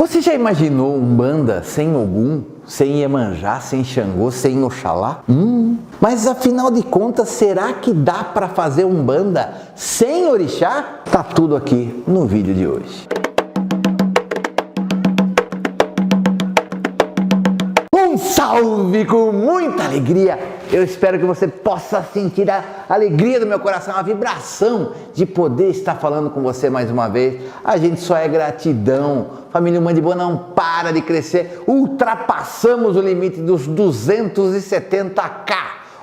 Você já imaginou Umbanda sem Ogum, sem Iemanjá, sem Xangô, sem Oxalá? Mas afinal de contas, será que dá para fazer Umbanda sem Orixá? Tá tudo aqui no vídeo de hoje. Um salve com muita alegria! Eu espero que você possa sentir a alegria do meu coração, a vibração de poder estar falando com você mais uma vez. A gente só é gratidão. Família Human de Boa não para de crescer. Ultrapassamos o limite dos 270k.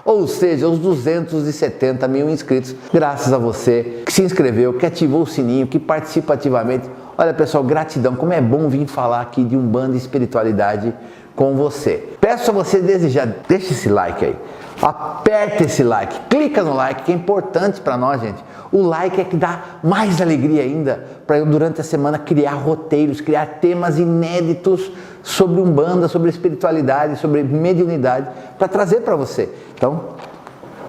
Ou seja, os 270 mil inscritos, graças a você que se inscreveu, que ativou o sininho, que participa ativamente. Olha pessoal, gratidão, como é bom vir falar aqui de Umbanda e espiritualidade com você. Peço a você desejar, deixa esse like aí, aperta esse like, clica no like, que é importante para nós, gente. O like é que dá mais alegria ainda para eu durante a semana criar roteiros, criar temas inéditos sobre Umbanda, sobre espiritualidade, sobre mediunidade, para trazer para você. Então,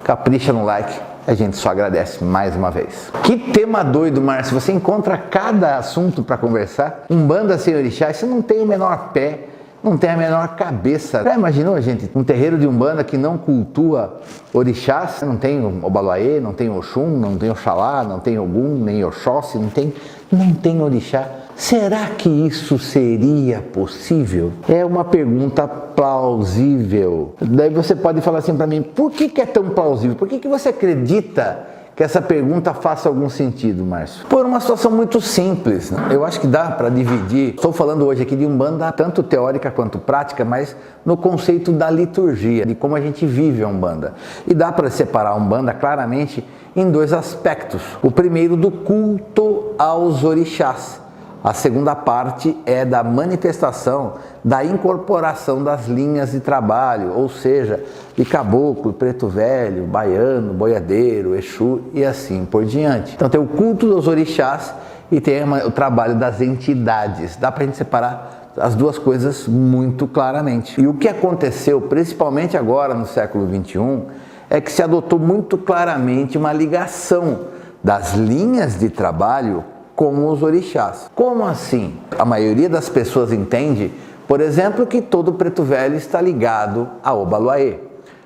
capricha no like, a gente só agradece mais uma vez. Que tema doido, Márcio, você encontra cada assunto para conversar. Umbanda sem Orixá, isso não tem o menor pé. Não tem a menor cabeça. Já imaginou, gente, um terreiro de Umbanda que não cultua orixás? Não tem Obaloaê, não tem Oxum, não tem Oxalá, não tem Ogum, nem Oxóssi, não tem orixá. Será que isso seria possível? É uma pergunta plausível. Daí você pode falar assim para mim, por que é tão plausível? Por que você acredita que essa pergunta faça algum sentido, Márcio? Por uma situação muito simples, né? Eu acho que dá para dividir. Estou falando hoje aqui de Umbanda, tanto teórica quanto prática, mas no conceito da liturgia, de como a gente vive a Umbanda. E dá para separar a Umbanda claramente em dois aspectos. O primeiro do culto aos orixás. A segunda parte é da manifestação, da incorporação das linhas de trabalho, ou seja, de caboclo, preto velho, baiano, boiadeiro, exu e assim por diante. Então tem o culto dos orixás e tem o trabalho das entidades. Dá para a gente separar as duas coisas muito claramente. E o que aconteceu, principalmente agora no século XXI, é que se adotou muito claramente uma ligação das linhas de trabalho com os orixás. Como assim? A maioria das pessoas entende, por exemplo, que todo preto velho está ligado a Obaloaê,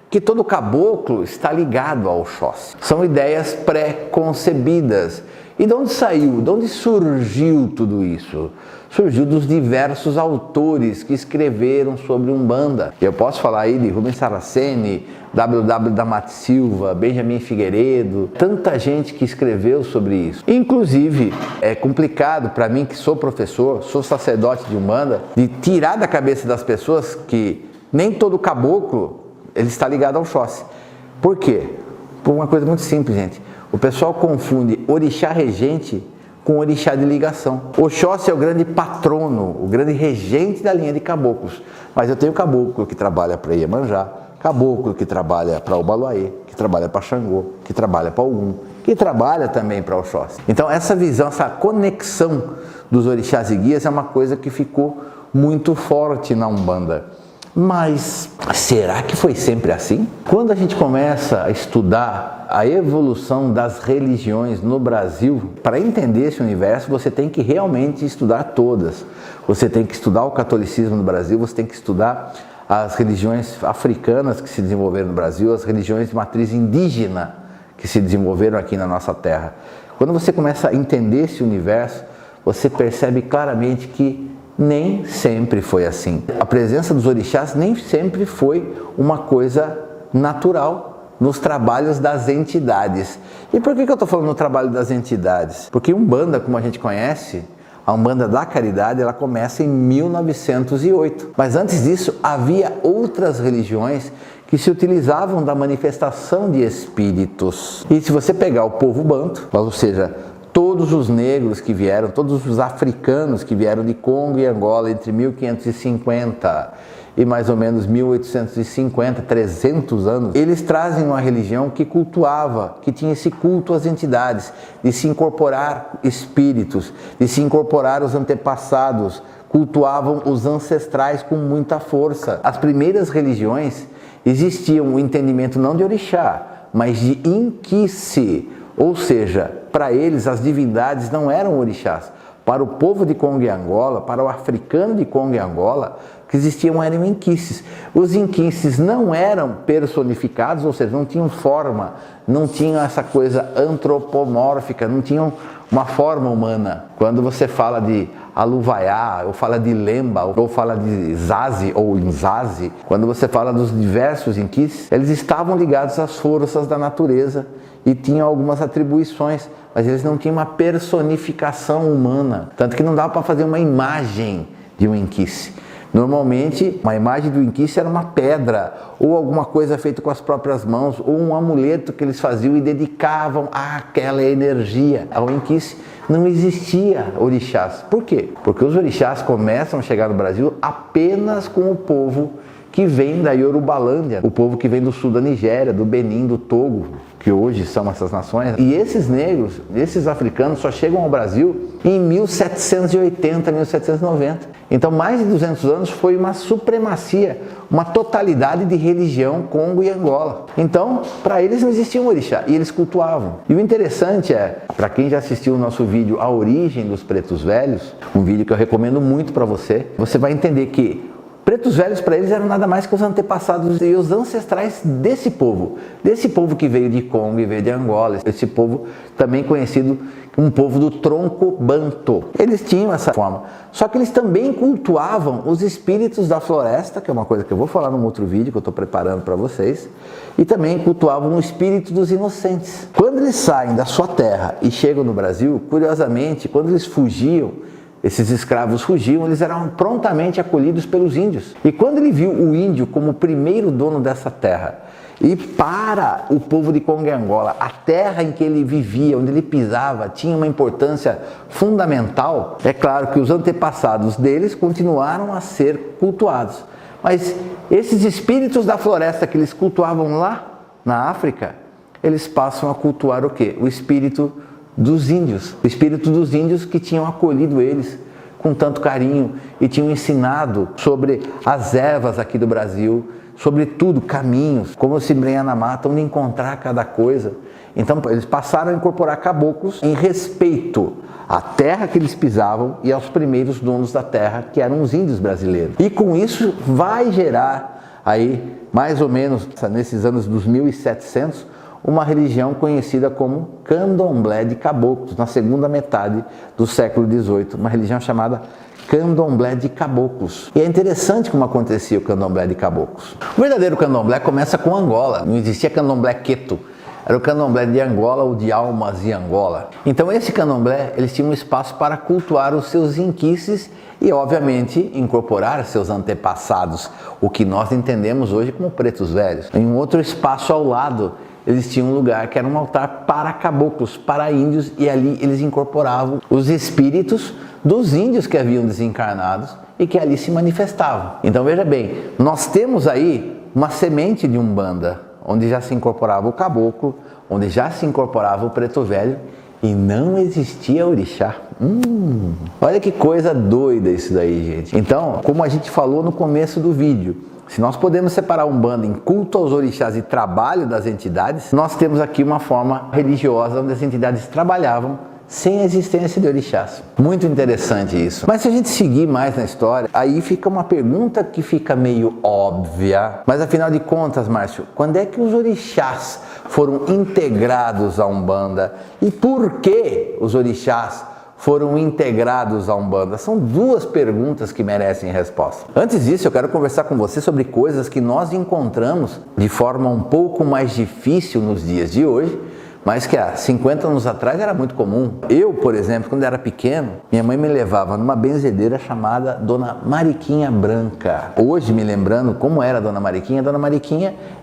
que todo caboclo está ligado ao Oxóssi. São ideias pré-concebidas. E de onde saiu? De onde surgiu tudo isso? Surgiu dos diversos autores que escreveram sobre Umbanda. Eu posso falar aí de Rubens Saraceni, W.W. Damati Silva, Benjamin Figueiredo, tanta gente que escreveu sobre isso. Inclusive, é complicado para mim, que sou professor, sou sacerdote de Umbanda, de tirar da cabeça das pessoas que nem todo caboclo ele está ligado ao Oxóssi. Por quê? Por uma coisa muito simples, gente. O pessoal confunde orixá regente com orixá de ligação. Oxóssi é o grande patrono, o grande regente da linha de caboclos. Mas eu tenho caboclo que trabalha para Iemanjá, caboclo que trabalha para Obaloaê, que trabalha para Xangô, que trabalha para Ogum, que trabalha também para Oxóssi. Então essa visão, essa conexão dos orixás e guias é uma coisa que ficou muito forte na Umbanda. Mas será que foi sempre assim? Quando a gente começa a estudar a evolução das religiões no Brasil, para entender esse universo, você tem que realmente estudar todas. Você tem que estudar o catolicismo no Brasil, você tem que estudar as religiões africanas que se desenvolveram no Brasil, as religiões de matriz indígena que se desenvolveram aqui na nossa terra. Quando você começa a entender esse universo, você percebe claramente que nem sempre foi assim. A presença dos orixás nem sempre foi uma coisa natural nos trabalhos das entidades. E por que eu estou falando no trabalho das entidades? Porque Umbanda, como a gente conhece, a Umbanda da Caridade, ela começa em 1908. Mas antes disso, havia outras religiões que se utilizavam da manifestação de espíritos. E se você pegar o povo banto, ou seja, todos os negros que vieram, todos os africanos que vieram de Congo e Angola entre 1550 e mais ou menos 1850, 300 anos, eles trazem uma religião que cultuava, que tinha esse culto às entidades, de se incorporar espíritos, de se incorporar os antepassados, cultuavam os ancestrais com muita força. As primeiras religiões existiam o entendimento não de orixá, mas de inquice, ou seja, para eles as divindades não eram orixás. para o povo de Congo e Angola, para o africano de Congo e Angola, que existiam eram inquices. Os inquices não eram personificados, ou seja, não tinham forma, não tinham essa coisa antropomórfica, não tinham uma forma humana. Quando você fala de Aluvaiá, ou fala de Lemba, ou fala de Zazi ou Inzazi, quando você fala dos diversos inquices, eles estavam ligados às forças da natureza e tinham algumas atribuições, mas eles não tinham uma personificação humana, tanto que não dava para fazer uma imagem de um inquice. Normalmente, uma imagem do inquice era uma pedra, ou alguma coisa feita com as próprias mãos, ou um amuleto que eles faziam e dedicavam àquela energia. Ao inquice não existia orixás. Por quê? Porque os orixás começam a chegar no Brasil apenas com o povo que vem da Yorubalândia, o povo que vem do sul da Nigéria, do Benin, do Togo, que hoje são essas nações. E esses negros, esses africanos só chegam ao Brasil em 1780, 1790. Então mais de 200 anos foi uma supremacia, uma totalidade de religião Congo e Angola. Então, para eles não existia um orixá e eles cultuavam. E o interessante é, para quem já assistiu o nosso vídeo A Origem dos Pretos Velhos, um vídeo que eu recomendo muito para você, você vai entender que pretos velhos para eles eram nada mais que os antepassados e os ancestrais desse povo que veio de Congo e veio de Angola, esse povo também conhecido como um povo do tronco banto. Eles tinham essa forma, só que eles também cultuavam os espíritos da floresta, que é uma coisa que eu vou falar num outro vídeo que eu estou preparando para vocês, e também cultuavam o espírito dos inocentes. Quando eles saem da sua terra e chegam no Brasil, curiosamente, quando eles fugiam, esses escravos fugiam, eles eram prontamente acolhidos pelos índios. E quando ele viu o índio como o primeiro dono dessa terra, e para o povo de Congo e Angola, a terra em que ele vivia, onde ele pisava, tinha uma importância fundamental, é claro que os antepassados deles continuaram a ser cultuados. Mas esses espíritos da floresta que eles cultuavam lá na África, eles passam a cultuar o quê? O espírito dos índios, o espírito dos índios que tinham acolhido eles com tanto carinho e tinham ensinado sobre as ervas aqui do Brasil, sobre tudo, caminhos, como se embrenhar na mata, onde encontrar cada coisa. Então eles passaram a incorporar caboclos em respeito à terra que eles pisavam e aos primeiros donos da terra, que eram os índios brasileiros. E com isso vai gerar aí, mais ou menos nesses anos dos 1700, uma religião conhecida como Candomblé de Caboclos, na segunda metade do século XVIII, uma religião chamada Candomblé de Caboclos. E é interessante como acontecia o Candomblé de Caboclos. O verdadeiro Candomblé começa com Angola, não existia Candomblé Queto, era o Candomblé de Angola ou de Almas e Angola. Então esse Candomblé, eles tinham um espaço para cultuar os seus inquices e obviamente incorporar seus antepassados, o que nós entendemos hoje como pretos velhos. Em um outro espaço ao lado, eles tinham um lugar que era um altar para caboclos, para índios, e ali eles incorporavam os espíritos dos índios que haviam desencarnados e que ali se manifestavam. Então veja bem, nós temos aí uma semente de Umbanda, onde já se incorporava o caboclo, onde já se incorporava o preto velho, e não existia orixá. Olha que coisa doida isso daí, gente. Então, como a gente falou no começo do vídeo, se nós podemos separar Umbanda em culto aos orixás e trabalho das entidades, nós temos aqui uma forma religiosa onde as entidades trabalhavam sem a existência de orixás. Muito interessante isso. Mas se a gente seguir mais na história, aí fica uma pergunta que fica meio óbvia. Mas afinal de contas, Márcio, quando é que os orixás foram integrados à Umbanda? E por que os orixás foram integrados à Umbanda? São duas perguntas que merecem resposta. Antes disso, eu quero conversar com você sobre coisas que nós encontramos de forma um pouco mais difícil nos dias de hoje, mas que há 50 anos atrás era muito comum. Eu, por exemplo, quando era pequeno, minha mãe me levava numa benzedeira chamada Dona Mariquinha Branca. Hoje, me lembrando como era a Dona Mariquinha,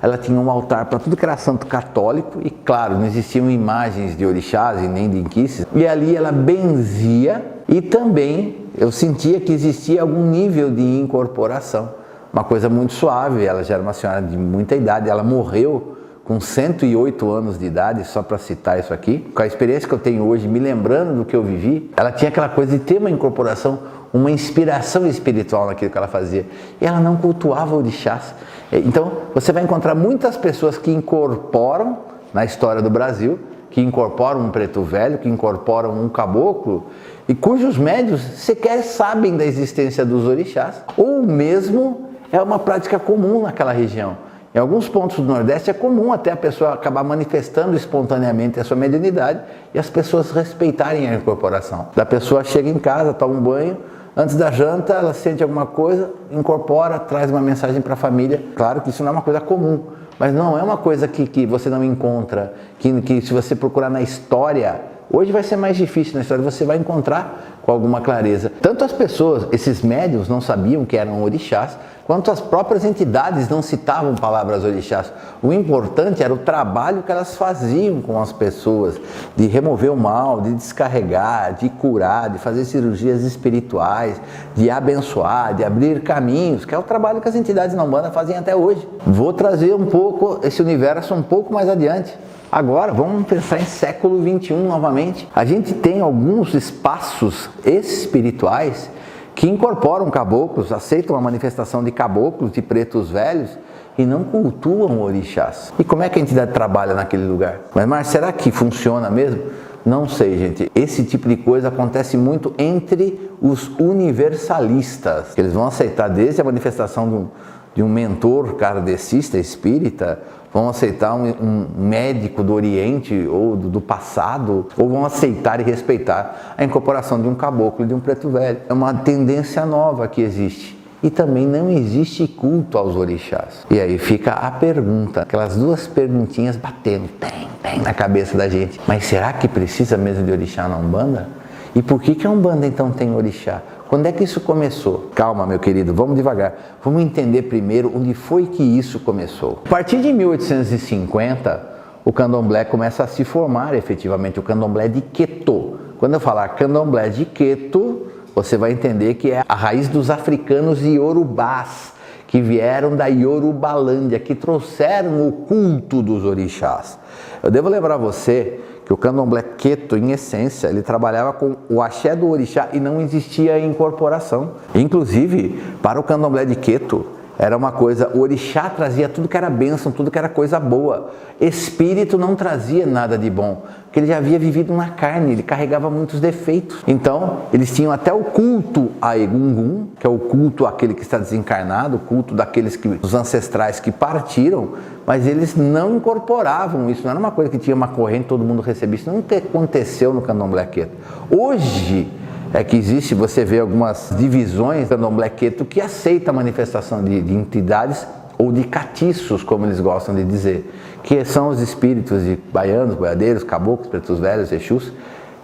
ela tinha um altar para tudo que era santo católico e, claro, não existiam imagens de orixás e nem de inquices. E ali ela benzia e também eu sentia que existia algum nível de incorporação. Uma coisa muito suave, ela já era uma senhora de muita idade, ela morreu com 108 anos de idade, só para citar isso aqui. Com a experiência que eu tenho hoje, me lembrando do que eu vivi, ela tinha aquela coisa de ter uma incorporação, uma inspiração espiritual naquilo que ela fazia. E ela não cultuava orixás. Então, você vai encontrar muitas pessoas que incorporam na história do Brasil que incorporam um preto velho, que incorporam um caboclo, e cujos médios sequer sabem da existência dos orixás, ou mesmo é uma prática comum naquela região. Em alguns pontos do Nordeste é comum até a pessoa acabar manifestando espontaneamente a sua mediunidade e as pessoas respeitarem a incorporação. A pessoa chega em casa, toma um banho, antes da janta ela sente alguma coisa, incorpora, traz uma mensagem para a família. Claro que isso não é uma coisa comum, mas não é uma coisa que você não encontra, que se você procurar na história, hoje vai ser mais difícil na história, você vai encontrar com alguma clareza. Tanto as pessoas, esses médiuns não sabiam que eram orixás, quanto as próprias entidades não citavam palavras orixás. O importante era o trabalho que elas faziam com as pessoas, de remover o mal, de descarregar, de curar, de fazer cirurgias espirituais, de abençoar, de abrir caminhos, que é o trabalho que as entidades na Umbanda fazem até hoje. Vou trazer um pouco esse universo um pouco mais adiante. Agora, vamos pensar em século XXI novamente. A gente tem alguns espaços espirituais que incorporam caboclos, aceitam a manifestação de caboclos, de pretos velhos, e não cultuam orixás. E como é que a entidade trabalha naquele lugar? Mas será que funciona mesmo? Não sei, gente. Esse tipo de coisa acontece muito entre os universalistas. Eles vão aceitar desde a manifestação de um mentor kardecista, espírita, vão aceitar um médico do Oriente ou do passado, ou vão aceitar e respeitar a incorporação de um caboclo e de um preto velho. É uma tendência nova que existe. E também não existe culto aos orixás. E aí fica a pergunta, aquelas duas perguntinhas batendo, tem na cabeça da gente. Mas será que precisa mesmo de orixá na Umbanda? E por que a Umbanda então tem orixá? Quando é que isso começou? Calma, meu querido, vamos devagar. Vamos entender primeiro onde foi que isso começou. A partir de 1850, o candomblé começa a se formar efetivamente, o candomblé de Queto. Quando eu falar candomblé de Queto, você vai entender que é a raiz dos africanos iorubás, que vieram da Yorubalândia, que trouxeram o culto dos orixás. Eu devo lembrar você que o candomblé Queto, em essência, ele trabalhava com o axé do orixá e não existia incorporação. Inclusive, para o candomblé de Queto, era uma coisa, o orixá trazia tudo que era bênção, tudo que era coisa boa. Espírito não trazia nada de bom, porque ele já havia vivido na carne, ele carregava muitos defeitos. Então, eles tinham até o culto a Egungun, que é o culto àquele que está desencarnado, o culto daqueles os ancestrais que partiram, mas eles não incorporavam isso, não era uma coisa que tinha uma corrente, todo mundo recebia. Isso não aconteceu no candomblé Queto. Hoje é que existe, você vê algumas divisões do candomblé Queto que aceita a manifestação de entidades ou de catiços, como eles gostam de dizer, que são os espíritos de baianos, boiadeiros, caboclos, pretos velhos, exus,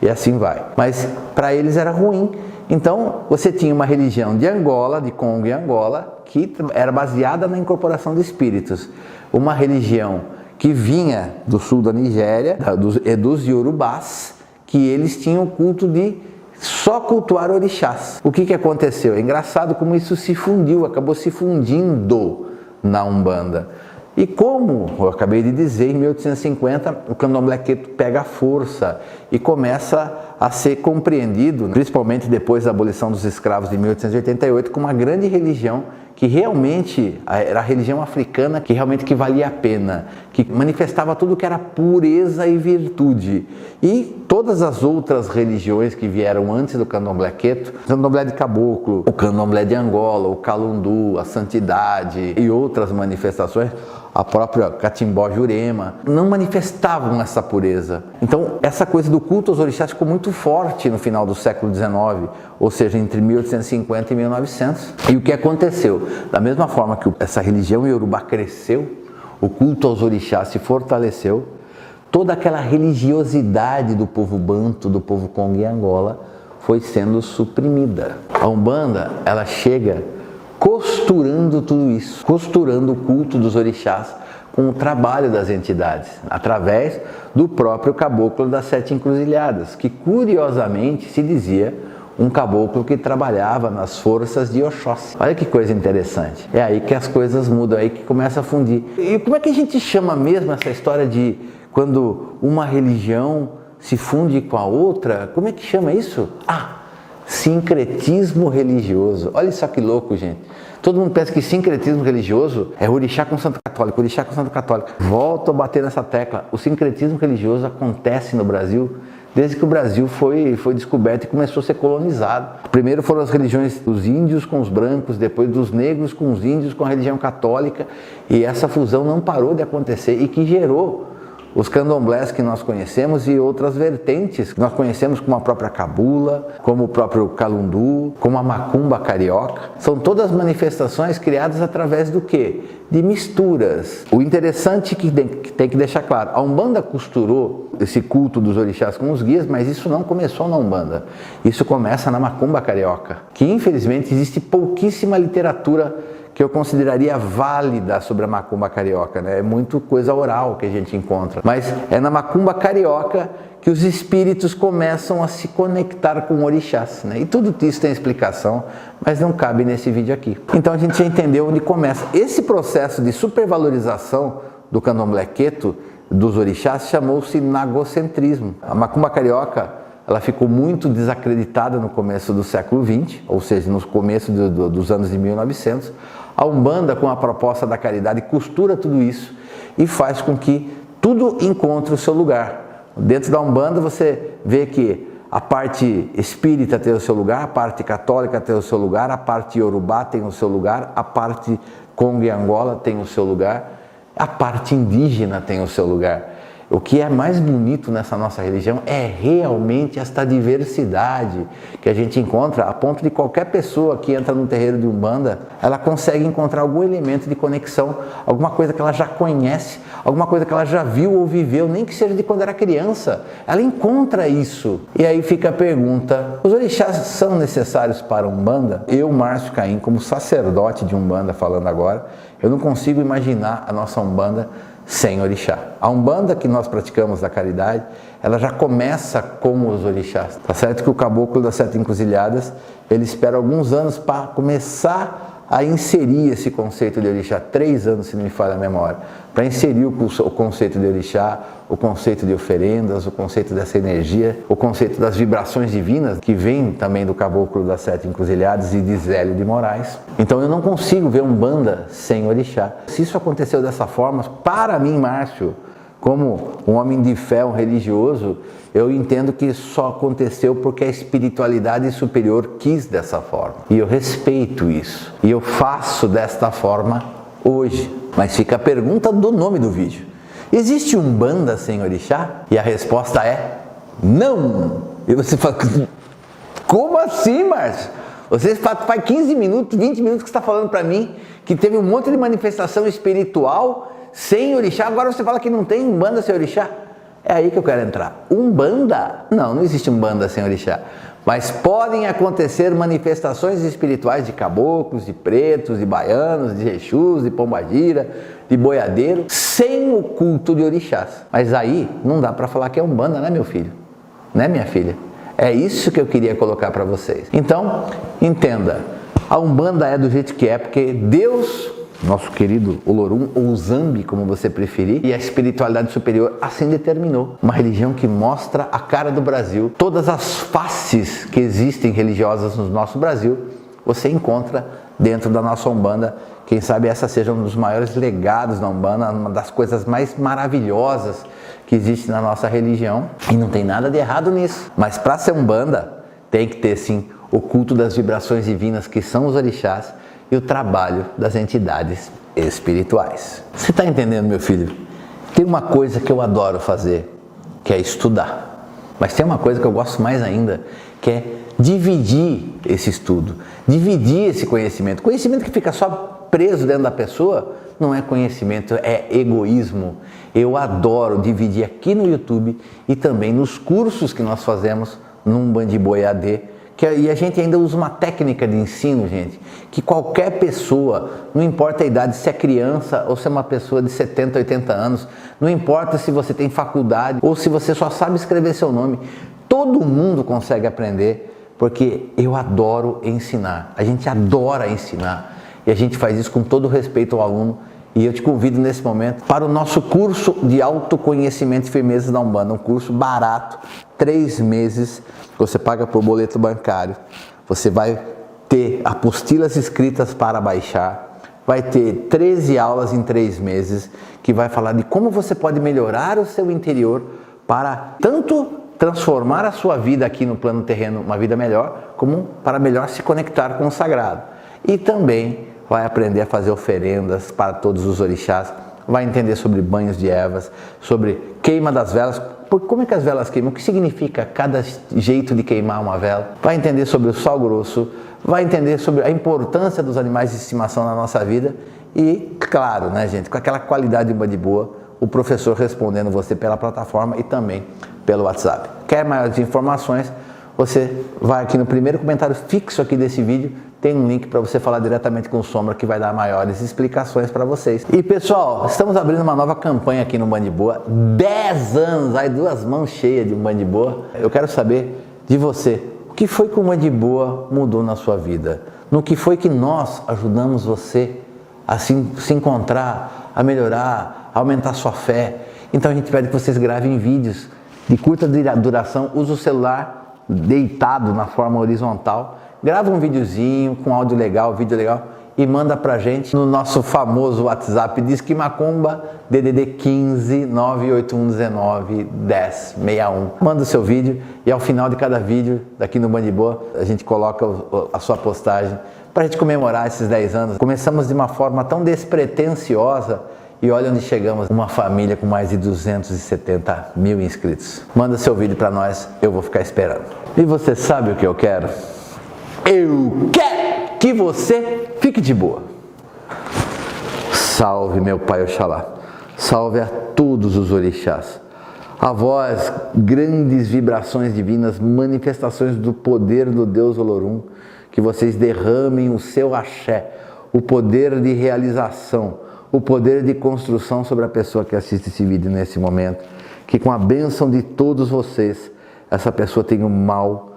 e assim vai. Mas para eles era ruim. Então você tinha uma religião de Angola, de Congo e Angola, que era baseada na incorporação de espíritos. Uma religião que vinha do sul da Nigéria, dos Yorubás, que eles tinham o culto de só cultuar orixás. O que aconteceu? É engraçado como isso se fundiu, acabou se fundindo na Umbanda. E como eu acabei de dizer, em 1850 o candomblé Queto pega força e começa a ser compreendido, principalmente depois da abolição dos escravos de 1888, como uma grande religião que realmente era a religião africana que realmente que valia a pena, que manifestava tudo que era pureza e virtude. E todas as outras religiões que vieram antes do candomblé Queto, o candomblé de Caboclo, o candomblé de Angola, o Calundu, a Santidade e outras manifestações, a própria Catimbó Jurema, não manifestavam essa pureza. Então, essa coisa do culto aos orixás ficou muito forte no final do século XIX, ou seja, entre 1850 e 1900. E o que aconteceu? Da mesma forma que essa religião iorubá cresceu, o culto aos orixás se fortaleceu, toda aquela religiosidade do povo banto, do povo Congo e Angola, foi sendo suprimida. A Umbanda, ela chega costurando tudo isso, costurando o culto dos orixás com o trabalho das entidades, através do próprio caboclo das Sete Encruzilhadas, que curiosamente se dizia um caboclo que trabalhava nas forças de Oxóssi. Olha que coisa interessante. É aí que as coisas mudam, é aí que começa a fundir. E como é que a gente chama mesmo essa história de quando uma religião se funde com a outra? Como é que chama isso? Sincretismo religioso. Olha só que louco, gente. Todo mundo pensa que sincretismo religioso é orixá com santo católico, orixá com santo católico. Volto a bater nessa tecla. O sincretismo religioso acontece no Brasil desde que o Brasil foi descoberto e começou a ser colonizado. Primeiro foram as religiões dos índios com os brancos, depois dos negros com os índios, com a religião católica. E essa fusão não parou de acontecer e que gerou os candomblés que nós conhecemos e outras vertentes que nós conhecemos, como a própria cabula, como o próprio calundu, como a macumba carioca. São todas manifestações criadas através do quê? De misturas. O interessante que tem que deixar claro, a Umbanda costurou esse culto dos orixás com os guias, mas isso não começou na Umbanda. Isso começa na macumba carioca, que infelizmente existe pouquíssima literatura que eu consideraria válida sobre a macumba carioca, né? É muito coisa oral que a gente encontra. Mas é na macumba carioca que os espíritos começam a se conectar com orixás, né? E tudo isso tem explicação, mas não cabe nesse vídeo aqui. Então a gente já entendeu onde começa. Esse processo de supervalorização do candomblé queto, dos orixás, chamou-se nagocentrismo. A macumba carioca, ela ficou muito desacreditada no começo do século XX, ou seja, no começo dos anos de 1900. A Umbanda, com a proposta da caridade, costura tudo isso e faz com que tudo encontre o seu lugar. Dentro da Umbanda você vê que a parte espírita tem o seu lugar, a parte católica tem o seu lugar, a parte iorubá tem o seu lugar, a parte Congo e Angola tem o seu lugar, a parte indígena tem o seu lugar. O que é mais bonito nessa nossa religião é realmente esta diversidade que a gente encontra, a ponto de qualquer pessoa que entra no terreiro de Umbanda, ela consegue encontrar algum elemento de conexão, alguma coisa que ela já conhece, alguma coisa que ela já viu ou viveu, nem que seja de quando era criança. Ela encontra isso. E aí fica a pergunta, os orixás são necessários para a Umbanda? Eu, Márcio Caim, como sacerdote de Umbanda falando agora, eu não consigo imaginar a nossa Umbanda sem orixá. A Umbanda que nós praticamos da caridade, ela já começa com os orixás. Tá certo que o caboclo das sete encruzilhadas, ele espera alguns anos para começar a inserir esse conceito de orixá, 3 anos, se não me falha a memória, para inserir o conceito de orixá, o conceito de oferendas, o conceito dessa energia, o conceito das vibrações divinas, que vem também do caboclo das sete encruzilhadas e de Zélio de Moraes. Então eu não consigo ver Umbanda sem orixá. Se isso aconteceu dessa forma, para mim, Márcio, como um homem de fé, um religioso, eu entendo que só aconteceu porque a espiritualidade superior quis dessa forma. E eu respeito isso. E eu faço desta forma hoje. Mas fica a pergunta do nome do vídeo. Existe Umbanda sem orixá? E a resposta é não. E você fala, como assim, Márcio? Você faz 15 minutos, 20 minutos que você está falando para mim que teve um monte de manifestação espiritual sem orixá, agora você fala que não tem Umbanda sem orixá? É aí que eu quero entrar. Umbanda? Não, não existe Umbanda sem orixá. Mas podem acontecer manifestações espirituais de caboclos, de pretos, de baianos, de exus, de pombagira, de boiadeiro, sem o culto de orixás. Mas aí não dá para falar que é Umbanda, né, meu filho? Né, minha filha? É isso que eu queria colocar para vocês. Então, entenda, a Umbanda é do jeito que é, porque Deus, nosso querido Olorum, ou Zambi, como você preferir, e a espiritualidade superior assim determinou. Uma religião que mostra a cara do Brasil. Todas as faces que existem religiosas no nosso Brasil, você encontra dentro da nossa Umbanda. Quem sabe essa seja um dos maiores legados da Umbanda, uma das coisas mais maravilhosas que existe na nossa religião. E não tem nada de errado nisso. Mas para ser Umbanda, tem que ter sim o culto das vibrações divinas, que são os orixás, e o trabalho das entidades espirituais. Você está entendendo, meu filho? Tem uma coisa que eu adoro fazer, que é estudar. Mas tem uma coisa que eu gosto mais ainda, que é dividir esse estudo, dividir esse conhecimento. Conhecimento que fica só preso dentro da pessoa não é conhecimento, é egoísmo. Eu adoro dividir aqui no YouTube e também nos cursos que nós fazemos no Umbanda AD. E a gente ainda usa uma técnica de ensino, gente, que qualquer pessoa, não importa a idade, se é criança ou se é uma pessoa de 70, 80 anos, não importa se você tem faculdade ou se você só sabe escrever seu nome, todo mundo consegue aprender, porque eu adoro ensinar, a gente adora ensinar e a gente faz isso com todo respeito ao aluno E eu te convido nesse momento para o nosso curso de autoconhecimento e firmeza da Umbanda, um curso barato, 3 meses, você paga por boleto bancário, você vai ter apostilas escritas para baixar, vai ter 13 aulas em 3 meses, que vai falar de como você pode melhorar o seu interior para tanto transformar a sua vida aqui no plano terreno, uma vida melhor, como para melhor se conectar com o sagrado. E também vai aprender a fazer oferendas para todos os orixás, vai entender sobre banhos de ervas, sobre queima das velas, como é que as velas queimam, o que significa cada jeito de queimar uma vela, vai entender sobre o sal grosso, vai entender sobre a importância dos animais de estimação na nossa vida e, claro, né, gente, com aquela qualidade de Umbanda boa, o professor respondendo você pela plataforma e também pelo WhatsApp. Quer maiores informações? Você vai aqui no primeiro comentário fixo aqui desse vídeo, tem um link para você falar diretamente com o Sombra que vai dar maiores explicações para vocês. E pessoal, estamos abrindo uma nova campanha aqui no Umbanda Boa, 10 anos, aí 2 mãos cheias de Umbanda Boa. Eu quero saber de você, o que foi que o Umbanda Boa mudou na sua vida? No que foi que nós ajudamos você a se encontrar, a melhorar, a aumentar sua fé? Então a gente pede que vocês gravem vídeos de curta duração, use o celular deitado na forma horizontal, grava um videozinho com áudio legal, vídeo legal e manda pra gente no nosso famoso WhatsApp Disque Macumba DDD 15 98119 1061. Manda o seu vídeo e ao final de cada vídeo daqui no Umbanda Boa a gente coloca a sua postagem pra gente comemorar esses 10 anos. Começamos de uma forma tão despretensiosa e olha onde chegamos, uma família com mais de 270 mil inscritos. Manda seu vídeo para nós, eu vou ficar esperando. E você sabe o que eu quero? Eu quero que você fique de boa. Salve meu Pai Oxalá, salve a todos os orixás. A vós, grandes vibrações divinas, manifestações do poder do Deus Olorum, que vocês derramem o seu axé, o poder de realização, o poder de construção sobre a pessoa que assiste esse vídeo nesse momento, que com a bênção de todos vocês, essa pessoa tenha o mal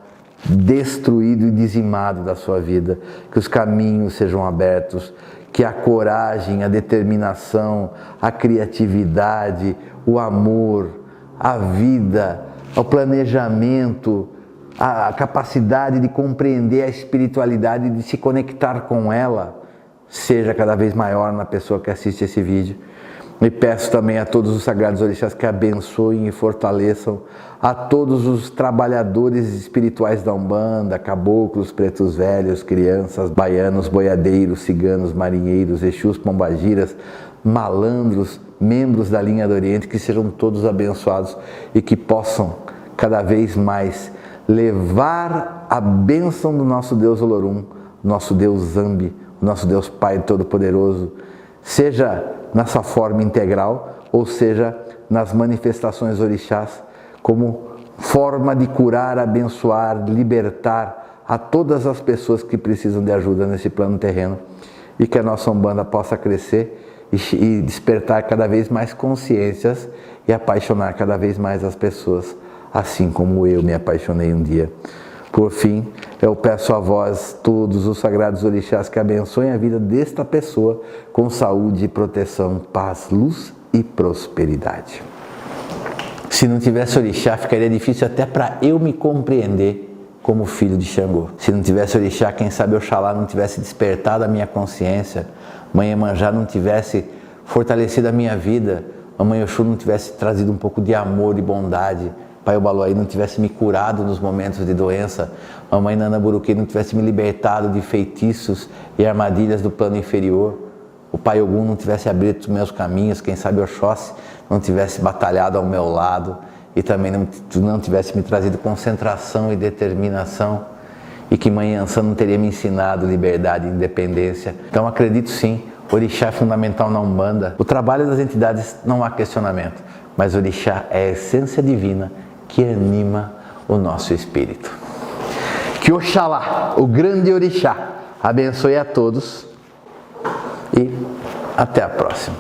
destruído e dizimado da sua vida, que os caminhos sejam abertos, que a coragem, a determinação, a criatividade, o amor, a vida, o planejamento, a capacidade de compreender a espiritualidade e de se conectar com ela, seja cada vez maior na pessoa que assiste esse vídeo. E peço também a todos os sagrados orixás que abençoem e fortaleçam a todos os trabalhadores espirituais da Umbanda, caboclos, pretos velhos, crianças, baianos, boiadeiros, ciganos, marinheiros, exus, pombagiras, malandros, membros da linha do Oriente, que sejam todos abençoados e que possam cada vez mais levar a bênção do nosso Deus Olorum, nosso Deus Zambi, nosso Deus Pai Todo-Poderoso, seja na sua forma integral, ou seja, nas manifestações orixás, como forma de curar, abençoar, libertar a todas as pessoas que precisam de ajuda nesse plano terreno, e que a nossa Umbanda possa crescer e despertar cada vez mais consciências e apaixonar cada vez mais as pessoas, assim como eu me apaixonei um dia. Por fim, eu peço a vós, todos os sagrados orixás, que abençoem a vida desta pessoa com saúde, proteção, paz, luz e prosperidade. Se não tivesse orixá, ficaria difícil até para eu me compreender como filho de Xangô. Se não tivesse orixá, quem sabe Oxalá não tivesse despertado a minha consciência, Mãe Iemanjá não tivesse fortalecido a minha vida, a Mãe Oxum não tivesse trazido um pouco de amor e bondade, Pai Obaloaí não tivesse me curado nos momentos de doença, Mamãe Nana Buruquê não tivesse me libertado de feitiços e armadilhas do plano inferior, o Pai Ogum não tivesse abrido os meus caminhos, quem sabe Oxóssi não tivesse batalhado ao meu lado e também não tivesse me trazido concentração e determinação, e que Mãe Iansã não teria me ensinado liberdade e independência. Então acredito sim, orixá é fundamental na Umbanda. O trabalho das entidades não há questionamento, mas orixá é a essência divina que anima o nosso espírito. Que Oxalá, o grande orixá, abençoe a todos e até a próxima.